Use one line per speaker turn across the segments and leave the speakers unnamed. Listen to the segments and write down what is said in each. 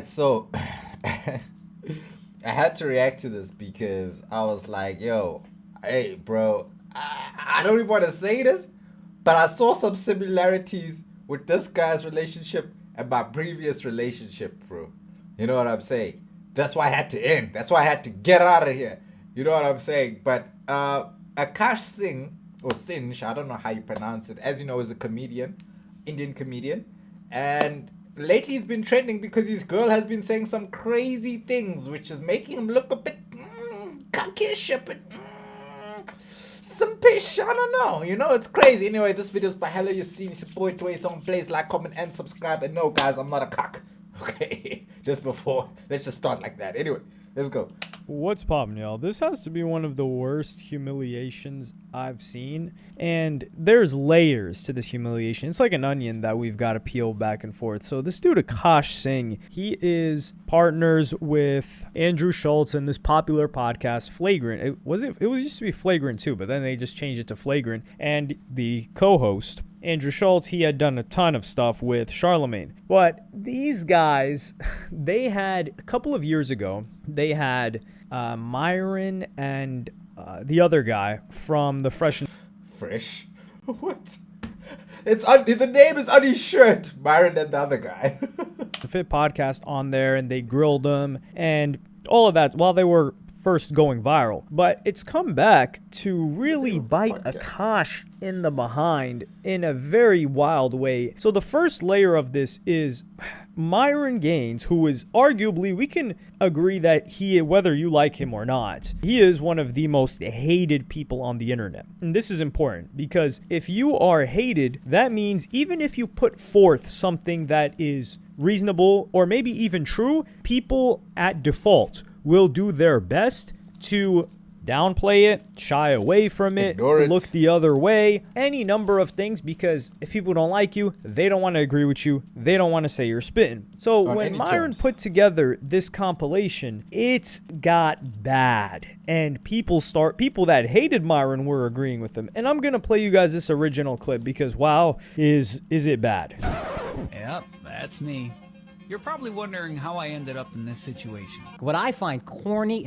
So I had to react to this because I was like, yo, hey, bro, I don't even want to say this, but I saw some similarities with this guy's relationship and my previous relationship, bro. You know what I'm saying? That's why I had to end. That's why I had to get out of here. You know what I'm saying? But Akash Singh, or Sinch, I don't know how you pronounce it, as you know, is a comedian, Indian comedian. And lately he's been trending because his girl has been saying some crazy things, which is making him look a bit cockish, a bit some fish. I don't know. You know, it's crazy. Anyway, this video is by Hello You Seen. It's your boy Dwayne. So please like, comment, and subscribe. And no, guys, I'm not a cock. Okay, just before. Let's just start like that. Anyway, let's go.
What's poppin', y'all? This has to be one of the worst humiliations I've seen. And there's layers to this humiliation. It's like an onion that we've got to peel back and forth. So this dude, Akash Singh, he is partners with Andrew Schultz in this popular podcast, Flagrant. It used to be Flagrant too, but then they just changed it to Flagrant. And the co-host, Andrew Schultz, he had done a ton of stuff with Charlemagne. But these guys, they had, a couple of years ago, they had Myron and the other guy from the Fresh.
What? The name is on his shirt. Myron and the other guy.
The Fit podcast on there, and they grilled them and all of that while they were first going viral. But it's come back to really bite Akash in the behind in a very wild way. So the first layer of this is Myron Gaines, who is arguably, we can agree that whether you like him or not, he is one of the most hated people on the internet. And this is important because if you are hated, that means even if you put forth something that is reasonable or maybe even true, people at default will do their best to downplay it, shy away from it, look the other way, any number of things, because if people don't like you, they don't want to agree with you, they don't want to say you're spitting. So when Myron put together this compilation, it's got bad, and people that hated Myron were agreeing with him. And I'm gonna play you guys this original clip because wow, is it bad?
Yep, that's me. You're probably wondering how I ended up in this situation.
What I find corny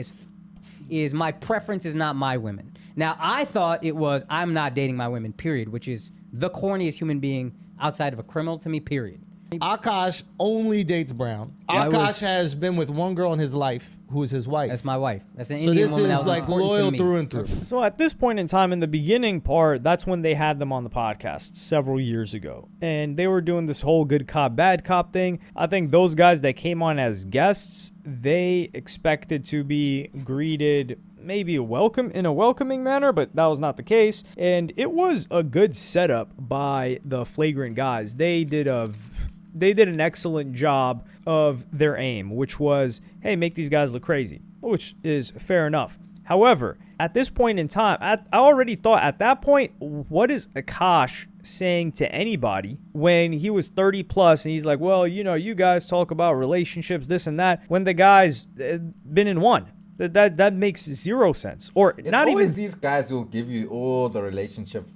is my preference is not my women. Now, I thought it was I'm not dating my women, period, which is the corniest human being outside of a criminal to me, period.
Akash only dates brown. Akash has been with one girl in his life who is his wife.
That's my wife. That's an Indian woman.
So this
is
like loyal through and through.
So at this point in time, in the beginning part, that's when they had them on the podcast several years ago. And they were doing this whole good cop, bad cop thing. I think those guys that came on as guests, they expected to be greeted maybe in a welcoming manner, but that was not the case. And it was a good setup by the Flagrant guys. They did an excellent job of their aim, which was, hey, make these guys look crazy, which is fair enough. However, at this point in time, I already thought at that point, what is Akash saying to anybody when he was 30 plus and he's like, well, you know, you guys talk about relationships, this and that, when the guy's been in one. That makes zero sense. Or
it's
not
always
even
these guys who will give you all the relationship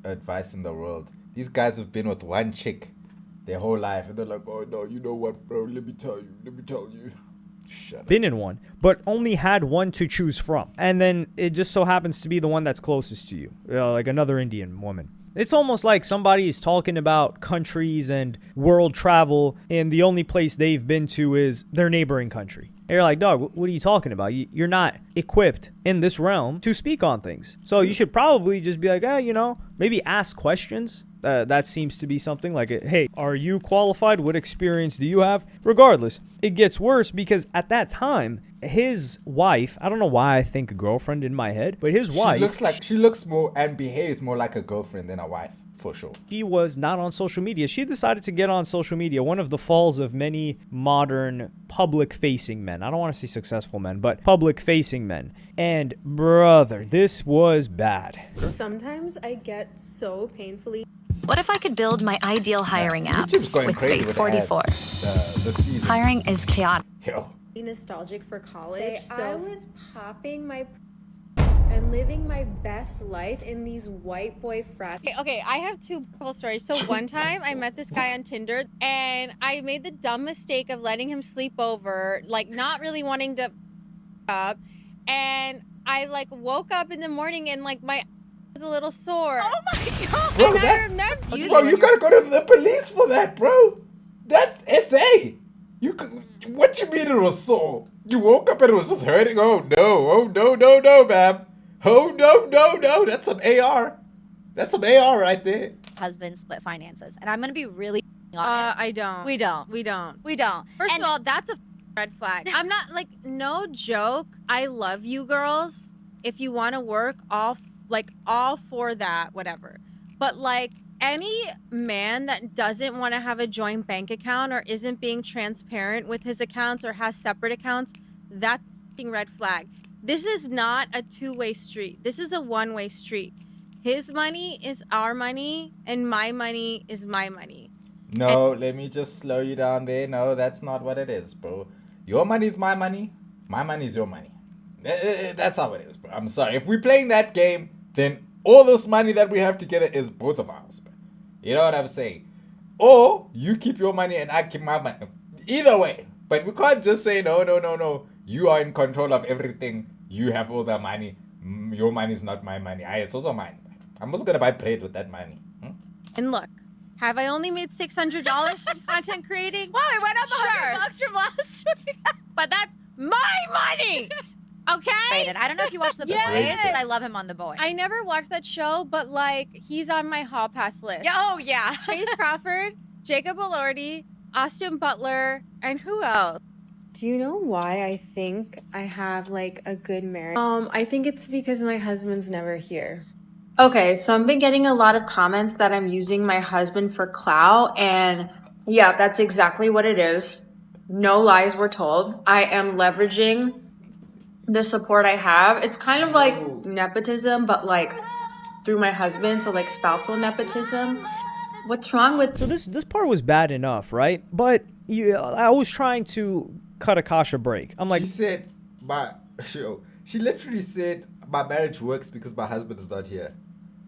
advice in the world. These guys have been with one chick their whole life, and they're like, oh no, you know what, bro, let me tell you. Shut up.
Been in one, but only had one to choose from. And then it just so happens to be the one that's closest to you, like another Indian woman. It's almost like somebody is talking about countries and world travel, and the only place they've been to is their neighboring country. And you're like, dog, what are you talking about? You're not equipped in this realm to speak on things. So you should probably just be like, maybe ask questions. That seems to be something like, hey, are you qualified? What experience do you have? Regardless, it gets worse because at that time, his wife, I don't know why I think a girlfriend in my head, but his wife.
She looks more and behaves more like a girlfriend than a wife, for sure.
She was not on social media. She decided to get on social media, one of the falls of many modern public-facing men. I don't want to say successful men, but public-facing men. And brother, this was bad.
Sometimes I get so painfully.
What if I could build my ideal hiring app
YouTube's going
with
crazy
Base
with
44?
this season.
Hiring is chaotic.
Yo.
Nostalgic for college.
I
So
was popping my
and living my best life in these white boy frats.
Okay, I have two beautiful stories. So one time I met this guy on Tinder and I made the dumb mistake of letting him sleep over, like not really wanting to up. And I like woke up in the morning and like my was a little sore.
Oh my god!
Bro,
And I remember
bro, you gotta go to the police for that, bro. That's SA. You could. What you mean it was sore? You woke up and it was just hurting. Oh no, ma'am. Oh no. That's some AR. That's some AR right there.
Husband split finances. And I'm going to be really honest.
I don't.
We don't.
We don't.
We don't.
First
And
of all, that's a red flag. I'm not like no joke. I love you girls. If you want to work, all for that, whatever. But like any man that doesn't want to have a joint bank account or isn't being transparent with his accounts or has separate accounts, that's a red flag. This is not a two-way street. This is a one-way street. His money is our money and my money is my money.
No, let me just slow you down there. No, that's not what it is, bro. Your money is my money. My money is your money. That's how it is, bro. I'm sorry. If we're playing that game, then all this money that we have together is both of ours, bro. You know what I'm saying? Or you keep your money and I keep my money. Either way. But we can't just say, no. You are in control of everything. You have all the money. Your money is not my money. It's also mine. I'm also going to buy bread with that money.
And look, have I only made $600 from content creating?
Wow, I went up $100 from last week.
But that's my money! Okay?
Rated. I don't know if you watched The Boys,
Yes.
but I love him on The Boys.
I never watched that show, but like, he's on my hall pass list.
Oh, yeah.
Chase Crawford, Jacob Elordi, Austin Butler, and who else?
Do you know why I think I have like a good marriage? I think it's because my husband's never here.
Okay, so I've been getting a lot of comments that I'm using my husband for clout, and yeah, that's exactly what it is. No lies were told. I am leveraging the support I have. It's kind of like nepotism, but like through my husband, so like spousal nepotism. What's wrong with...
So this part was bad enough, right? But I was trying to cut Akash a break. I'm like...
She said, she literally said, my marriage works because my husband is not here.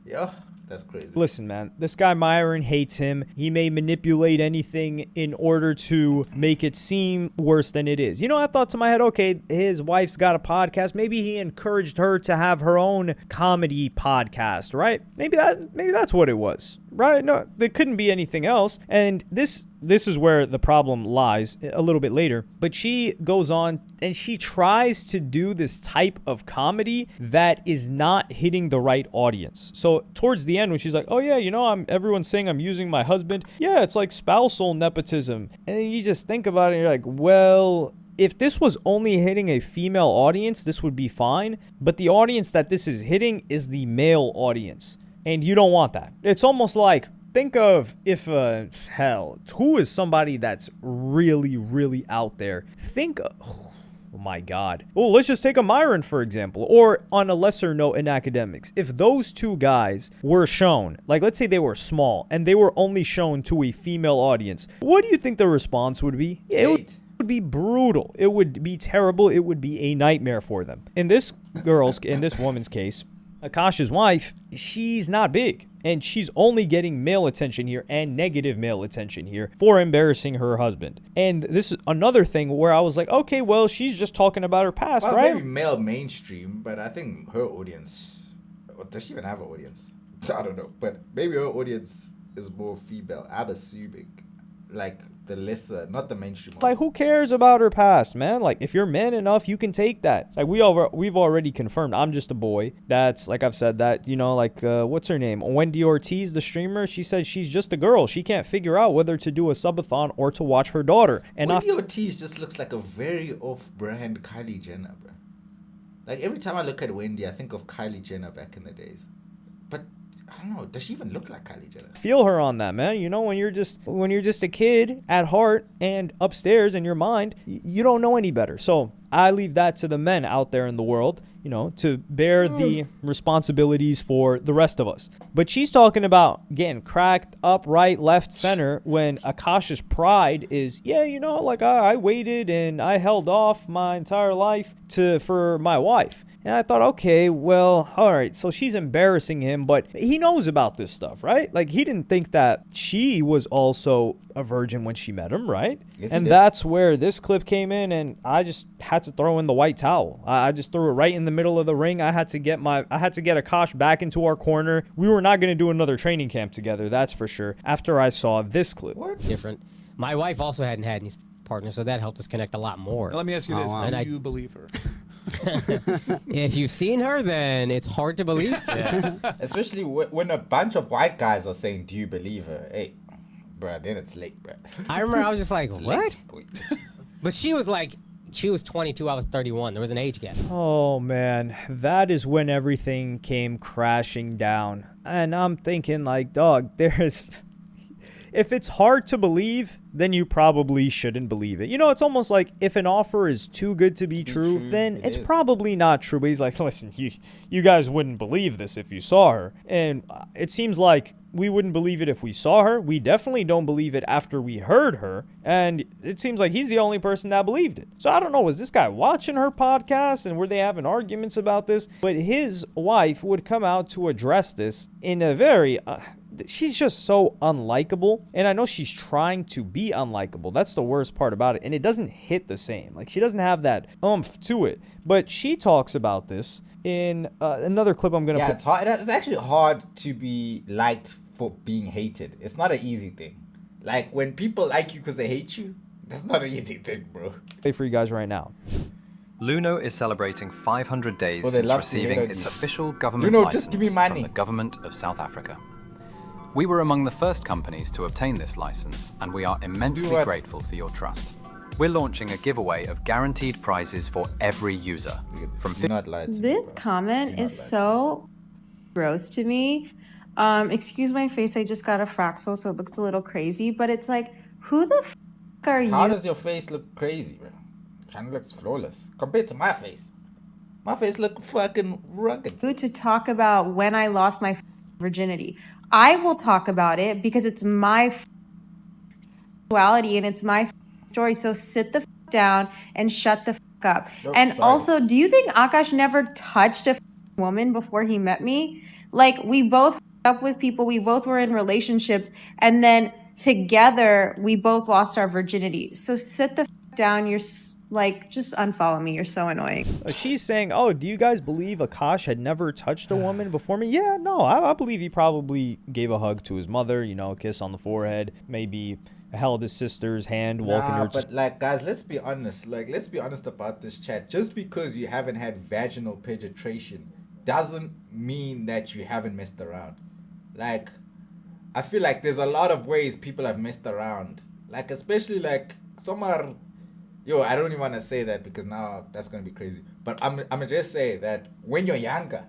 Yeah, that's crazy.
Listen, man, this guy Myron hates him. He may manipulate anything in order to make it seem worse than it is. You know, I thought to my head, okay, his wife's got a podcast. Maybe he encouraged her to have her own comedy podcast, right? Maybe that's what it was, right? No, there couldn't be anything else. And this is where the problem lies a little bit later. But she goes on and she tries to do this type of comedy that is not hitting the right audience. So towards the end, when she's like, oh yeah, you know, everyone's saying I'm using my husband. Yeah, it's like spousal nepotism. And you just think about it and you're like, well, if this was only hitting a female audience, this would be fine. But the audience that this is hitting is the male audience. And you don't want that. It's almost like, think of if, who is somebody that's really, really out there? Think of, oh my God. Well, let's just take a Myron, for example, or on a lesser note in academics. If those two guys were shown, like let's say they were small and they were only shown to a female audience, what do you think the response would be? Yeah, it would be brutal. It would be terrible. It would be a nightmare for them. In this woman's case, Akash's wife, she's not big, and she's only getting male attention here and negative male attention here for embarrassing her husband. And this is another thing where I was like, okay, well, she's just talking about her past,
well,
right?
Maybe male mainstream, but I think her audience, does she even have an audience? I don't know, but maybe her audience is more female. I'm assuming, like the lesser, not the mainstream audience.
Like, who cares about her past, man? Like, if you're man enough, you can take that. Like, we've already confirmed I'm just a boy. That's, like I've said that, you know, like, what's her name? Wendy Ortiz, the streamer, she said she's just a girl. She can't figure out whether to do a subathon or to watch her daughter. And
Wendy Ortiz just looks like a very off-brand Kylie Jenner, bro. Like, every time I look at Wendy, I think of Kylie Jenner back in the days. But I don't know. Does she even look like Kylie Jenner?
Feel her on that, man. You know, when you're just a kid at heart and upstairs in your mind, you don't know any better. So I leave that to the men out there in the world. to bear the responsibilities for the rest of us. But she's talking about getting cracked up, right, left, center, when Akaash's pride is, I waited and I held off my entire life for my wife. And I thought, okay, well, all right, so she's embarrassing him, but he knows about this stuff, right? Like, he didn't think that she was also a virgin when she met him, right?
Yes,
and that's where this clip came in, and I just had to throw in the white towel. I just threw it right in the middle of the ring. I had to get Akaash back into our corner. We were not going to do another training camp together, that's for sure, after I saw this clip.
Different. My wife also hadn't had any partner, so that helped us connect a lot more.
Now, let me ask you this. Do you believe her?
If you've seen her, then it's hard to believe.
Yeah. Especially when a bunch of white guys are saying, do you believe her? Hey, bruh, then it's late, bruh.
I remember I was just like, what?
Late.
But she was 22, I was 31. There was an age gap.
Oh, man. That is when everything came crashing down. And I'm thinking, like, dog, if it's hard to believe, then you probably shouldn't believe it. It's almost like if an offer is too good to be true, then it's probably not true. But he's like, listen, you guys wouldn't believe this if you saw her. And it seems like we wouldn't believe it if we saw her. We definitely don't believe it after we heard her. And it seems like he's the only person that believed it. So I don't know, was this guy watching her podcast and were they having arguments about this? But his wife would come out to address this in a very... she's just so unlikable, and I know she's trying to be unlikable. That's the worst part about it, and it doesn't hit the same. Like, she doesn't have that oomph to it. But she talks about this in another clip I'm gonna put.
It's hard. It's actually hard to be liked for being hated. It's not an easy thing. Like, when people like you because they hate you, that's not an easy thing, bro.
Play for you guys right now.
Luno is celebrating 500 days since receiving its official government
Luno,
license
just give me money.
from the government of South Africa. We were among the first companies to obtain this license, and we are immensely grateful for your trust. We're launching a giveaway of guaranteed prizes for every user.
This comment is so gross to me. Excuse my face, I just got a Fraxel, so it looks a little crazy, but it's like, who the f are you?
How does your face look crazy, bro? Kind of looks flawless compared to my face. My face look fucking rugged.
To talk about when I lost my virginity. I will talk about it because it's my sexuality and it's my story. So sit the down and shut the up. Also, do you think Akaash never touched a woman before he met me? Like, we both up with people, we both were in relationships, and then together we both lost our virginity. So sit the down. You're like, just unfollow me. You're so annoying.
She's saying, oh, do you guys believe Akaash had never touched a woman before me? Yeah, no, I believe he probably gave a hug to his mother, a kiss on the forehead, maybe held his sister's hand, walking her.
But like, guys, let's be honest. Like, let's be honest about this chat. Just because you haven't had vaginal penetration doesn't mean that you haven't messed around. Like, I feel like there's a lot of ways people have messed around. Like, especially like some are... Yo, I don't even want to say that because now that's going to be crazy. But I'm going to just say that when you're younger,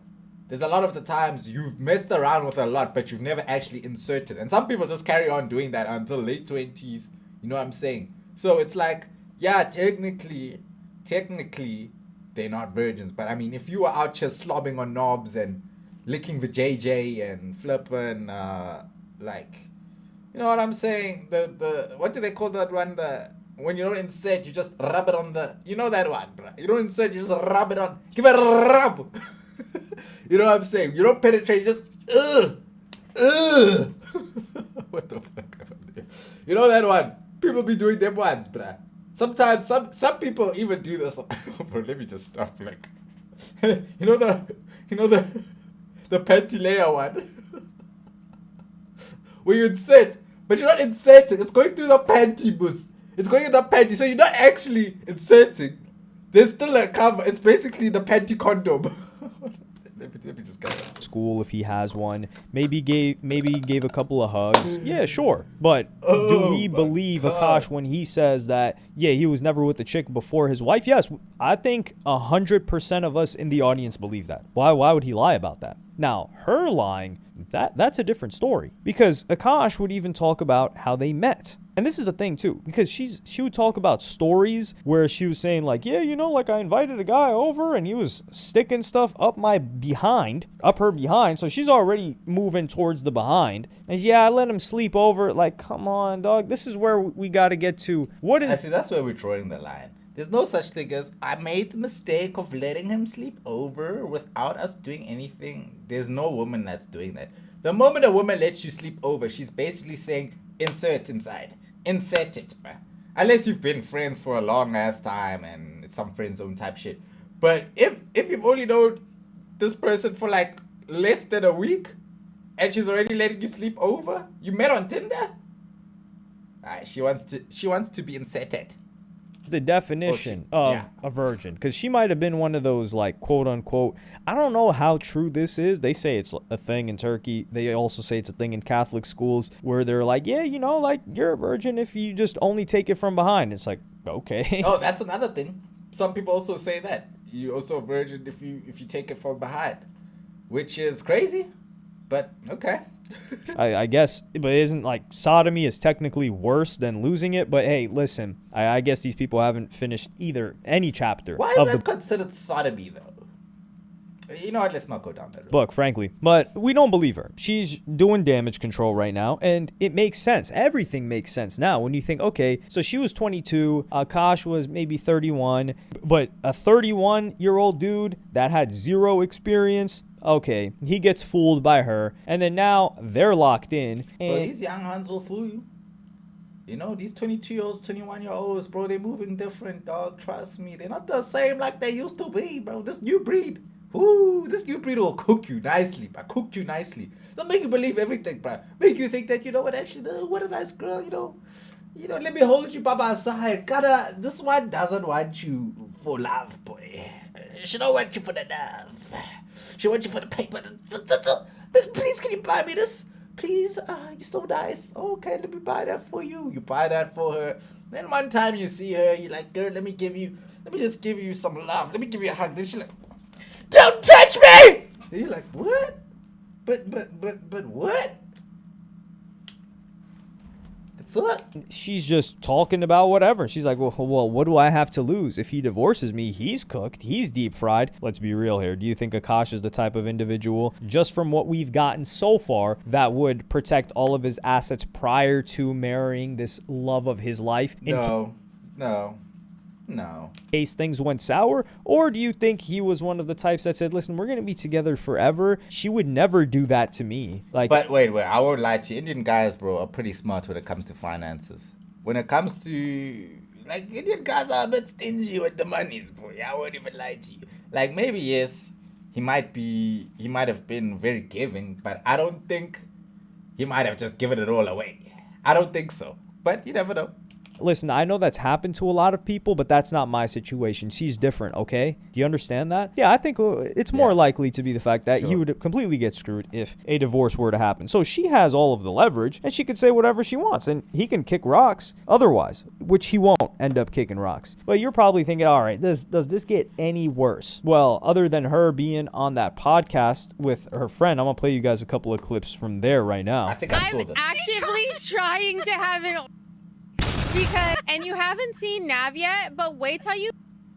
there's a lot of the times you've messed around with a lot, but you've never actually inserted. And some people just carry on doing that until late 20s. You know what I'm saying? So it's like, yeah, technically, they're not virgins. But I mean, if you were out here slobbing on knobs and licking the JJ and flipping, like, you know what I'm saying? The what do they call that one? When you don't insert, you just rub it on the... You know that one, bro. You don't insert, you just rub it on... Give it a rub! You know what I'm saying? You don't penetrate, you just... What the fuck? You know that one? People be doing them ones, bro. Sometimes, some people even do this. Bro, let me just stop, like... You know the panty layer one? Where you insert, but you're not inserting. It's going through the panty boost. It's going in the panty, so you're not actually inserting. There's still a cover. It's basically the panty condom. let me just go.
School, if he has one, maybe gave a couple of hugs. Yeah, sure. But do we believe Akaash when he says that? Yeah, he was never with the chick before his wife. Yes, I think 100% of us in the audience believe that. Why would he lie about that? Now, her lying, that's a different story, because Akaash would even talk about how they met. And this is the thing too, because she would talk about stories where she was saying like, yeah, you know, like I invited a guy over and he was sticking stuff up her behind. So she's already moving towards the behind. And yeah, I let him sleep over. Like, come on, dog. This is where we got to get to.
I see, that's where we're drawing the line. There's no such thing as I made the mistake of letting him sleep over without us doing anything. There's no woman that's doing that. The moment a woman lets you sleep over, she's basically saying, insert inside. Insert it, bruh. Unless you've been friends for a long ass time and it's some friend zone type shit. But if you've only known this person for like less than a week and she's already letting you sleep over, you met on Tinder? Alright, she wants to be inserted.
The definition of a virgin, because she might have been one of those like quote unquote, I don't know how true this is. They say it's a thing in Turkey. They also say it's a thing in Catholic schools where they're like, yeah, you know, like you're a virgin if you just only take it from behind. It's like, okay.
Oh, that's another thing. Some people also say that you're also a virgin if you take it from behind, which is crazy, but okay.
I guess, but isn't like sodomy is technically worse than losing it? But hey, listen, I guess these people haven't finished any chapter.
Why is that considered sodomy though? You know what? Let's not go down that road.
Book, frankly. But we don't believe her. She's doing damage control right now, and it makes sense. Everything makes sense now when you think, okay, so she was 22, Akash was maybe 31, but a 31-year-old dude that had zero experience. Okay, he gets fooled by her, and then now they're locked in. And
bro, these young hands will fool you. You know, these 22-year-olds, 21-year-olds, bro, they're moving different, dog. Trust me. They're not the same like they used to be, bro. This new breed. Ooh, this new breed will cook you nicely, bro. Cook you nicely. They'll make you believe everything, bro. Make you think that, you know what, actually, what a nice girl, you know. You know, let me hold you by my side. This one doesn't want you for love, boy. She don't want you for the love. She wants you for the paper. Please, can you buy me this? Please, you're so nice. Okay, let me buy that for you. You buy that for her. Then one time you see her, you're like, girl, let me just give you some love. Let me give you a hug. Then she's like, don't touch me! Then you're like, what? But what? Fuck.
She's just talking about whatever. She's like, well, what do I have to lose? If he divorces me, he's cooked. He's deep fried. Let's be real here. Do you think Akash is the type of individual, just from what we've gotten so far, that would protect all of his assets prior to marrying this love of his life?
No.
In case things went sour? Or do you think he was one of the types that said, listen, we're going to be together forever. She would never do that to me. Like,
but wait, I won't lie to you. Indian guys, bro, are pretty smart when it comes to finances. When it comes to, like, Indian guys are a bit stingy with the monies, bro. I won't even lie to you. Like, maybe, yes, he might have been very giving, but I don't think he might have just given it all away. I don't think so. But you never know.
Listen, I know that's happened to a lot of people, but that's not my situation. She's different, okay? Do you understand that? Yeah, I think it's more likely to be the fact that he would completely get screwed if a divorce were to happen. So she has all of the leverage, and she could say whatever she wants, and he can kick rocks otherwise, which he won't end up kicking rocks. But you're probably thinking, all right, does this get any worse? Well, other than her being on that podcast with her friend, I'm going to play you guys a couple of clips from there right now.
I think I saw this.
I'm actively trying to have an... Because, and you haven't seen Nav yet, but wait till you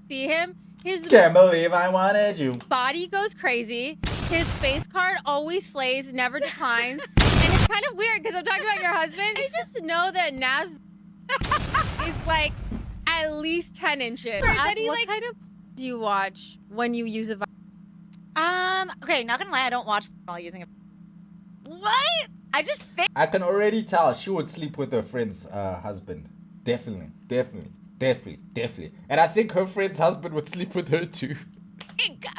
see him. His
Can't believe I wanted you.
Body goes crazy. His face card always slays, never declines. And it's kind of weird because I'm talking about your husband. I just know that Nav's is like at least 10 inches. What kind of do you watch when you use a
Okay, not gonna lie, I don't watch while using a... What? I just think...
I can already tell she would sleep with her friend's husband. Definitely. And I think her friend's husband would sleep with her too.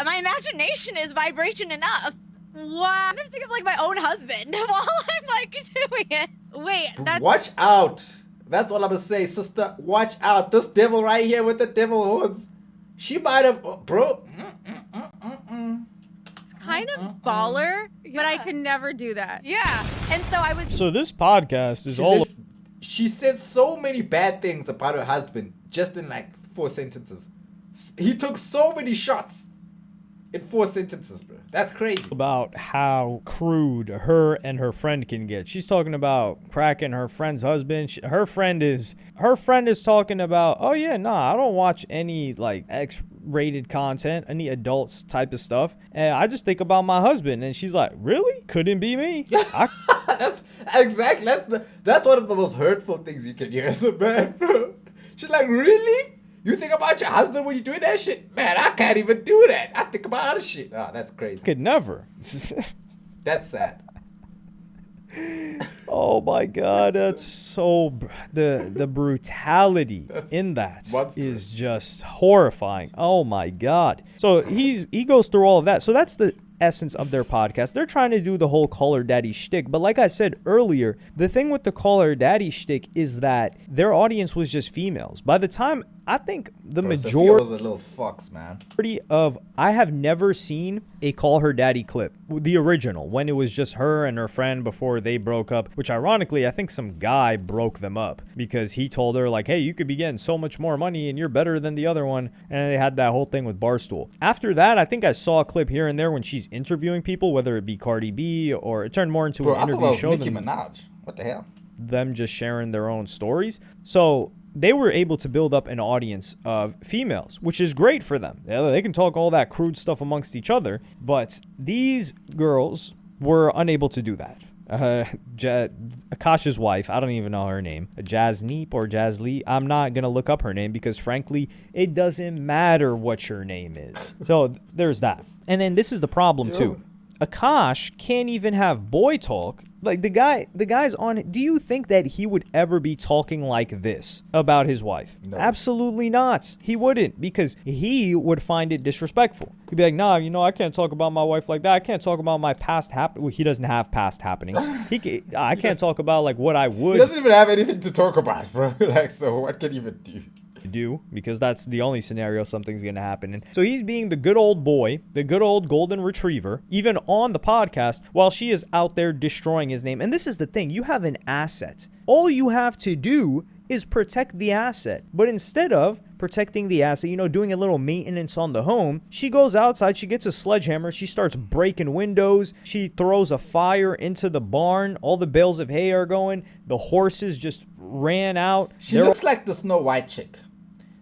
My imagination is vibration enough.
What?
I'm just thinking of like my own husband while I'm like doing it.
Wait, that's...
Watch out. That's all I'm gonna say, sister. Watch out. This devil right here with the devil horns. She might have... bro.
It's kind of baller, but I could never do that.
Yeah. And so I was...
So this podcast is all...
She said so many bad things about her husband just in like 4 sentences. He took so many shots. in 4 sentences, bro. That's crazy.
About how crude her and her friend can get. She's talking about cracking her friend's husband. Her friend is talking about, oh yeah, nah, I don't watch any like X-rated content, any adults type of stuff, and I just think about my husband. And she's like, really? Couldn't be me.
That's exactly. That's one of the most hurtful things you can hear as a man, bro. She's like, really? You think about your husband when you're doing that shit? Man, I can't even do that. I think about other shit. Oh, that's crazy.
Could never.
That's sad.
Oh my God, that's so the brutality in that is just horrifying. Oh my God. So he goes through all of that. So that's the essence of their podcast. They're trying to do the whole Call Her Daddy shtick, but like I said earlier, the thing with the Call Her Daddy shtick is that their audience was just females. By the time, I think the majority
was a little fucks, man.
I have never seen a Call Her Daddy clip, the original, when it was just her and her friend before they broke up, which ironically, I think some guy broke them up because he told her like, hey, you could be getting so much more money and you're better than the other one. And they had that whole thing with Barstool. After that, I think I saw a clip here and there when she's interviewing people, whether it be Cardi B or it turned more into an interview show.
Nicki Minaj. What the hell?
Them just sharing their own stories. So they were able to build up an audience of females, which is great for them. They can talk all that crude stuff amongst each other, but these girls were unable to do that. Akash's wife, I don't even know her name, Jasneep or Jazlee. I'm not going to look up her name because frankly, it doesn't matter what your name is. So there's that. And then this is the problem too. Akaash can't even have boy talk. Like the guy's on. Do you think that he would ever be talking like this about his wife? No. Absolutely not. He wouldn't, because he would find it disrespectful. He'd be like, nah, I can't talk about my wife like that. I can't talk about my past well, he doesn't have past happenings. I can't talk about like what I would.
He doesn't even have anything to talk about, bro. Like, so what can he even do?
Because that's the only scenario something's gonna happen. And so he's being the good old boy, the good old golden retriever, even on the podcast, while she is out there destroying his name. And this is the thing, you have an asset. All you have to do is protect the asset. But instead of protecting the asset, doing a little maintenance on the home, she goes outside, she gets a sledgehammer, she starts breaking windows, she throws a fire into the barn, all the bales of hay are going, the horses just ran out.
She looks like the Snow White chick.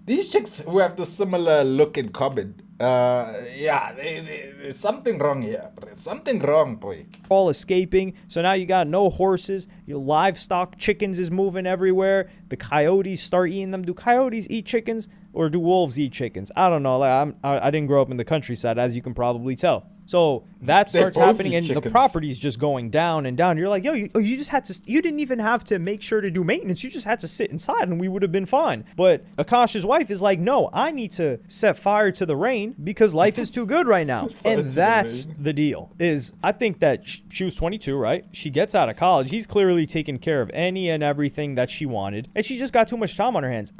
These chicks who have the similar look in common, there's something wrong here. Something wrong, boy.
All escaping. So now you got no horses. Your livestock, chickens is moving everywhere. The coyotes start eating them. Do coyotes eat chickens or do wolves eat chickens? I don't know. Like I didn't grow up in the countryside, as you can probably tell. So that starts happening, and the property's just going down and down. You're like, yo, you just had to. You didn't even have to make sure to do maintenance. You just had to sit inside, and we would have been fine. But Akash's wife is like, no, I need to set fire to the rain because life is too good right now. And that's the deal. Is I think that she was 22, right? She gets out of college. He's clearly taken care of any and everything that she wanted, and she just got too much time on her hands.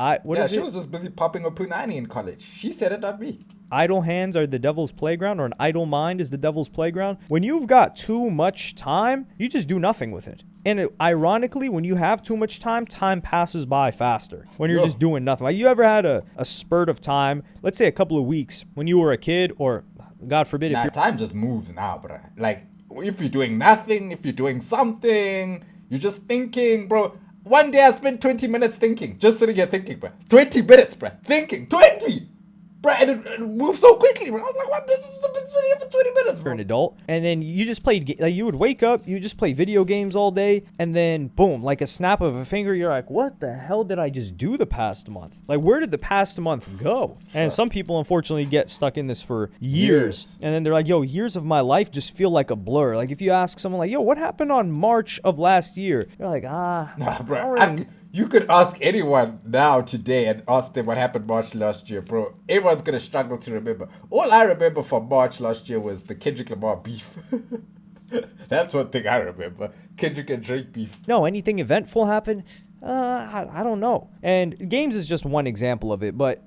She was just busy popping a punani in college. She said it, not me.
Idle hands are the devil's playground, or an idle mind is the devil's playground. When you've got too much time, you just do nothing with it. And ironically, when you have too much time, time passes by faster when you're just doing nothing. Like, you ever had a spurt of time, let's say a couple of weeks, when you were a kid, or God forbid,
time just moves now, bro. Like, if you're doing nothing, if you're doing something, you're just thinking, bro. One day I spent 20 minutes thinking, just sitting here thinking, bro. 20 minutes, bro. Thinking, 20! Bro, and it moves so quickly, bro. I was like, what? This has been sitting here for 20 minutes, bro.
You're an adult, and then you just played, like, you would wake up, you just play video games all day, and then, boom, like a snap of a finger, you're like, what the hell did I just do the past month? Like, where did the past month go? And some people, unfortunately, get stuck in this for years. And then they're like, yo, years of my life just feel like a blur. Like, if you ask someone, like, yo, what happened on March of last year? They're like,
nah, bro. You could ask anyone now today and ask them what happened March last year, bro. Everyone's going to struggle to remember. All I remember from March last year was the Kendrick Lamar beef. That's one thing I remember. Kendrick and Drake beef.
No, anything eventful happened? I don't know. And games is just one example of it, but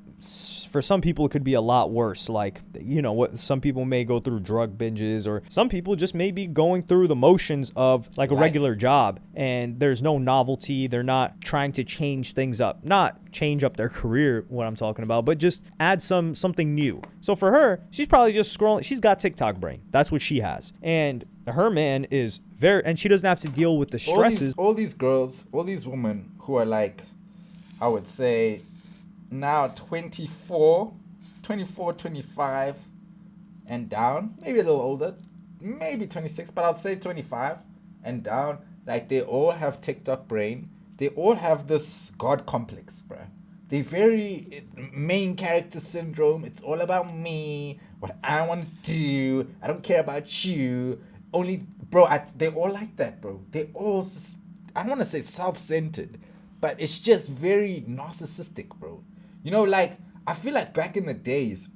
for some people it could be a lot worse. Like, you know, what some people may go through drug binges, or some people just may be going through the motions of like a regular job, and there's no novelty. They're not trying to change things up, not change up their career, what I'm talking about, but just add something new. So for her, she's probably just scrolling. She's got TikTok brain. That's what she has. And her man is and she doesn't have to deal with the stresses.
All these girls, all these women who are like, I would say now 24, 25 and down, maybe a little older, maybe 26, but I'll say 25 and down. Like, they all have TikTok brain. They all have this God complex, bro. They very main character syndrome. It's all about me, what I want to do. I don't care about you. Only, bro, they all like that, bro. They all, I don't want to say self-centered, but it's just very narcissistic, bro. You know, like, I feel like back in the days,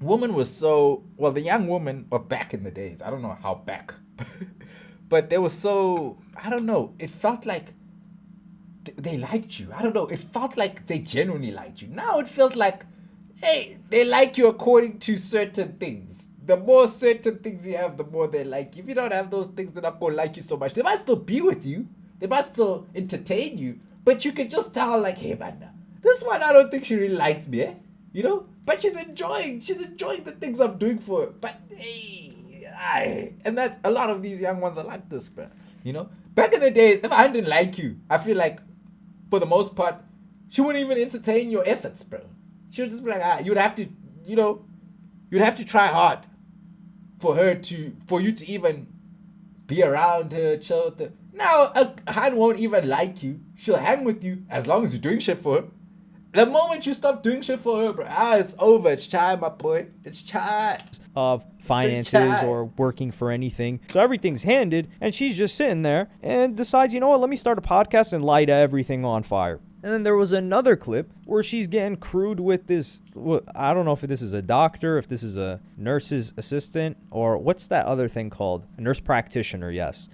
women were so, well, the young women were back in the days. I don't know how back, but they were so, I don't know. It felt like they liked you. I don't know. It felt like they genuinely liked you. Now it feels like, hey, they like you according to certain things. The more certain things you have, the more they like you. If you don't have those things, they're not going to like you so much. They might still be with you. They might still entertain you. But you can just tell, like, hey, man, this one, I don't think she really likes me, eh? You know? But she's enjoying the things I'm doing for her. But, hey, and that's, a lot of these young ones are like this, bro. You know? Back in the days, if I didn't like you, I feel like, for the most part, she wouldn't even entertain your efforts, bro. She would just be like, you'd have to, you know, you'd have to try hard for you to even be around her, chill with her. Now, a Han won't even like you. She'll hang with you as long as you're doing shit for her. The moment you stop doing shit for her, bro, it's over. It's time, my boy. It's time.
Of finances or working for anything. So everything's handed, and she's just sitting there and decides, you know what, let me start a podcast and light everything on fire. And then there was another clip where she's getting crude with this, I don't know if this is a doctor, if this is a nurse's assistant, or what's that other thing called? A nurse practitioner, yes.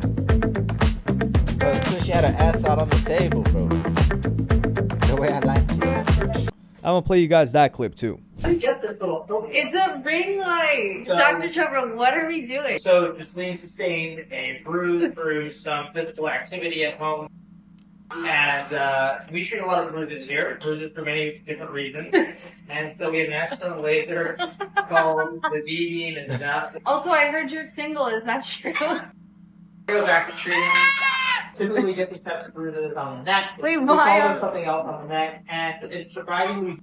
Bro, so she had her ass out on the table, bro. The way I like it.
I'm going to play you guys that clip too.
Get this little filter.
It's a ring light. Dr. Trevor, what are we doing?
So Justine sustained a bruise through some physical activity at home. And we treat a lot of bruises here, bruises for many different reasons. And so we have an external laser called the V-beam and that.
Also, I heard you're single. Is that true?
Go back to treating. Typically, we get these types of bruises on the neck.
Wait,
we
why?
call it something else on the neck, and it's surprisingly.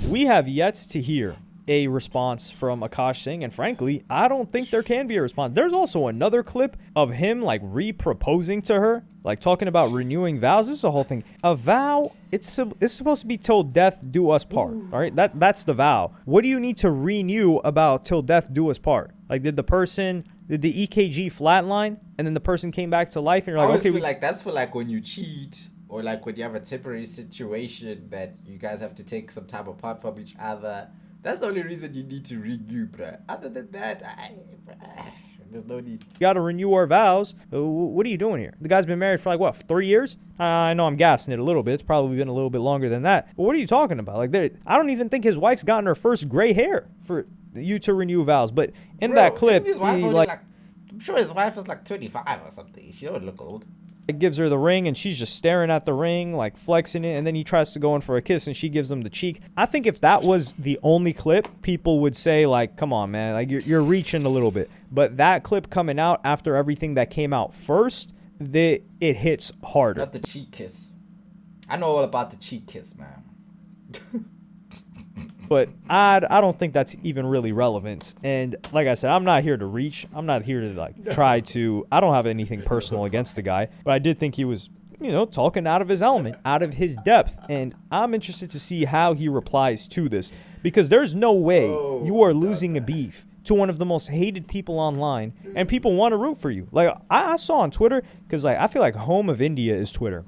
We have yet to hear a response from Akash Singh, and frankly, I don't think there can be a response. There's also another clip of him like re-proposing to her, like talking about renewing vows. This is the whole thing. A vow, it's supposed to be till death do us part. All right, that's the vow. What do you need to renew about till death do us part? Like, did the EKG flatline and then the person came back to life, and you're like,
I always
okay,
feel like that's for like when you cheat, or like when you have a temporary situation that you guys have to take some time apart from each other. That's the only reason you need to renew, bruh. Other than that, there's no need.
You got to renew our vows. What are you doing here? The guy's been married for like, what, 3 years? I know I'm gassing it a little bit. It's probably been a little bit longer than that. But what are you talking about? Like, I don't even think his wife's gotten her first gray hair for you to renew vows. But in that clip,
I'm sure his wife is like 25 or something. She don't look old.
It gives her the ring, and she's just staring at the ring, like flexing it, and then he tries to go in for a kiss, and she gives him the cheek. I think if that was the only clip, people would say, like, come on, man, like you're reaching a little bit. But that clip coming out after everything that came out first, it hits harder.
Not the cheek kiss. I know all about the cheek kiss, man.
But I don't think that's even really relevant. And like I said, I'm not here to reach. I'm not here to like try to. I don't have anything personal against the guy, but I did think he was, you know, talking out of his element, out of his depth. And I'm interested to see how he replies to this, because there's no way you are losing a beef to one of the most hated people online, and people want to root for you. Like I saw on Twitter, because like I feel like home of India is Twitter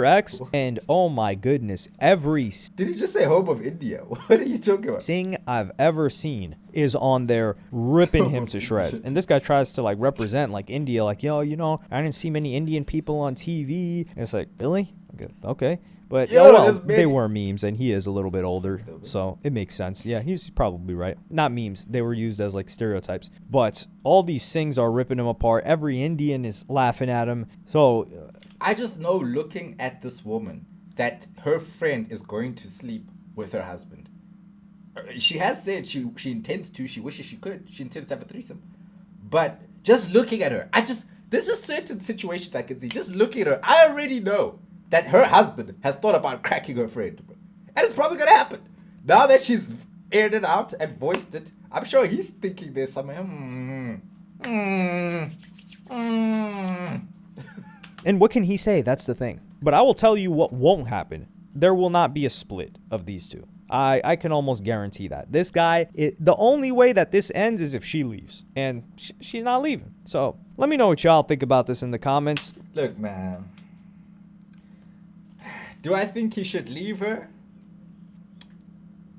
X, and oh my goodness, every
did he just say home of India? What are you talking about?
Thing I've ever seen is on there ripping him to shreds. And this guy tries to like represent like India, like, yo, you know, I didn't see many Indian people on TV. And it's like, really? Okay. But
Yo,
they were memes, and he is a little bit older, so it makes sense. Yeah, he's probably right. Not memes. They were used as like stereotypes. But all these Singhs are ripping him apart. Every Indian is laughing at him. So
I just know, looking at this woman, that her friend is going to sleep with her husband. She has said she intends to. She wishes she could. She intends to have a threesome. But just looking at her, there's just certain situations I can see. Just looking at her, I already know that her husband has thought about cracking her friend. And it's probably going to happen. Now that she's aired it out and voiced it, I'm sure he's thinking there's something.
And what can he say? That's the thing. But I will tell you what won't happen. There will not be a split of these two. I can almost guarantee that. This guy, the only way that this ends is if she leaves. And she's not leaving. So let me know what y'all think about this in the comments.
Look, man. Do I think he should leave her?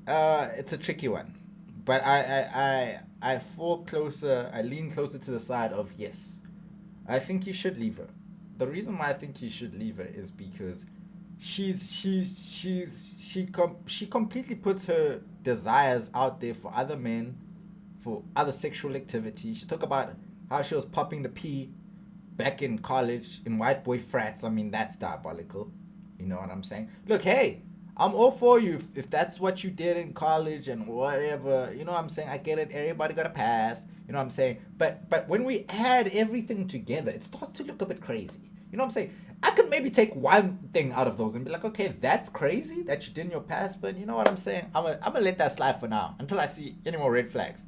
It's a tricky one. But I lean closer to the side of yes. I think he should leave her. The reason why I think he should leave her is because she completely puts her desires out there for other men, for other sexual activity. She talked about how she was popping the pee back in college in white boy frats. I mean, that's diabolical. You know what I'm saying? Look, hey, I'm all for you if that's what you did in college and whatever. You know what I'm saying? I get it. Everybody got a pass. You know what I'm saying? But when we add everything together, it starts to look a bit crazy. You know what I'm saying? I could maybe take one thing out of those and be like, okay, that's crazy that you did in your past, but you know what I'm saying? I'm gonna let that slide for now until I see any more red flags.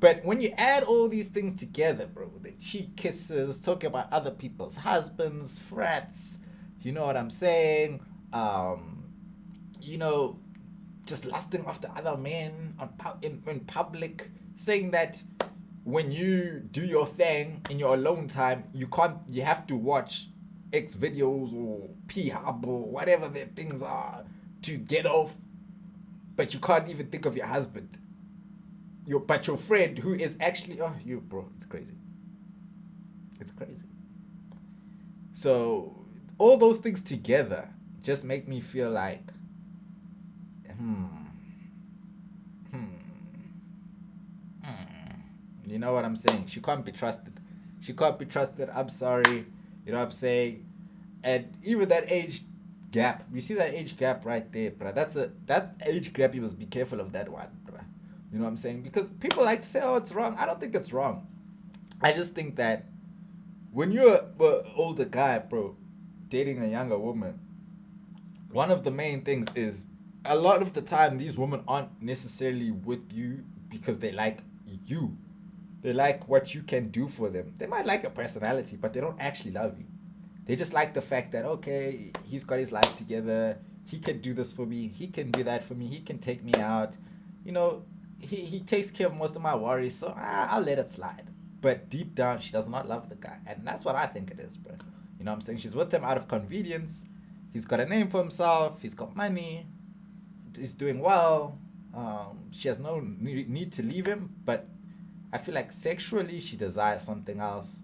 But when you add all these things together, bro, the cheek kisses, talking about other people's husbands, frats, you know what I'm saying? You know, just lusting after other men in public, saying that when you do your thing in your alone time, you have to watch X videos or P-Hub or whatever the things are to get off, but you can't even think of your husband. But your friend who is actually, bro, it's crazy. It's crazy. So all those things together just make me feel like, you know what I'm saying? She can't be trusted. She can't be trusted. I'm sorry. You know what I'm saying? And even that age gap. You see that age gap right there, bruh. That's age gap. You must be careful of that one, bruh. You know what I'm saying? Because people like to say, oh, it's wrong. I don't think it's wrong. I just think that when you're an older guy, bro, dating a younger woman, one of the main things is a lot of the time these women aren't necessarily with you because they like you. They like what you can do for them. They might like your personality, but they don't actually love you. They just like the fact that, okay, he's got his life together. He can do this for me. He can do that for me. He can take me out. You know, he takes care of most of my worries, so I'll let it slide. But deep down, she does not love the guy. And that's what I think it is, bro. You know what I'm saying? She's with him out of convenience. He's got a name for himself. He's got money. He's doing well. She has no need to leave him, but I feel like sexually she desires something else.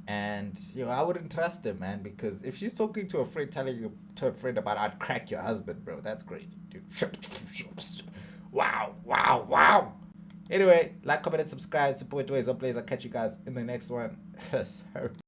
And, you know, I wouldn't trust her, man, because if she's talking to a friend, telling to a friend about I'd crack your husband, bro, that's crazy, dude. Wow. Anyway, like, comment, and subscribe. Support Ways of Plays. I'll catch you guys in the next one.